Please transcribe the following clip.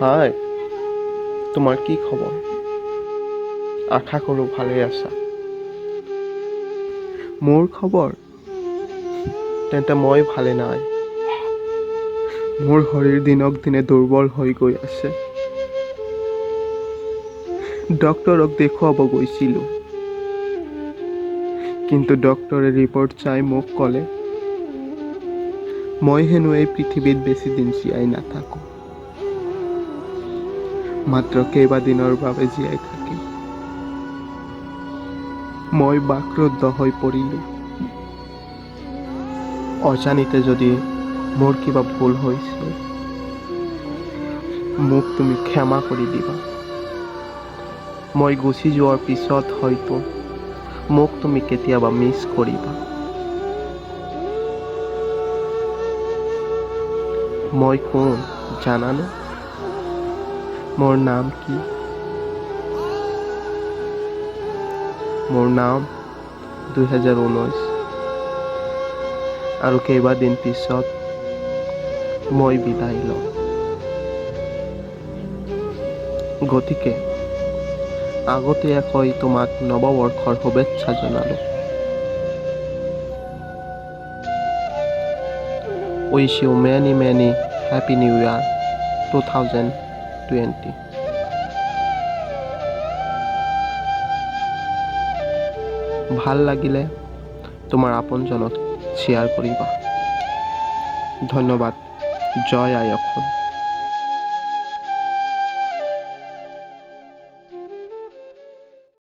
হাই, তোমাৰ কি খবৰ? আশা কৰোঁ ভালেই আছা। মোৰ খবৰ তেন্তে মই ভালে নাই। মোৰ শৰীৰ দিনক দিনে দুৰ্বল হৈ গৈ আছে। ডক্তৰক দেখুৱাব গৈছিলোঁ, কিন্তু ডক্তৰে ৰিপৰ্ট চাই মোক ক'লে মই হেনো এই পৃথিৱীত বেছি দিন জীয়াই নাথাকোঁ। মাত্ৰ কেইবাদিনৰ বাবে জীয়াই থাকিম। মই বাক্ৰুদ্ধ হৈ পৰিলোঁ। অজানিতে যদি মোৰ কিবা ভুল হৈছে, মোক তুমি ক্ষমা কৰি দিবা। মই গুচি যোৱাৰ পিছত হয়তো মোক তুমি কেতিয়াবা মিছ কৰিবা। মই কোন জানানে? মোৰ নাম কি? মোৰ নাম 2019। আৰু কেইবাদিন পিছত মই বিদায় লম। গতিকে আগতীয়াকৈ তোমাক নৱবৰ্ষৰ শুভেচ্ছা জনালোঁ। Wish you many happy new year 2020. ভাল লাগিলে তোমাৰ আপোনজনক শ্বেয়াৰ কৰিবা। ধন্যবাদ। জয় আই অসম।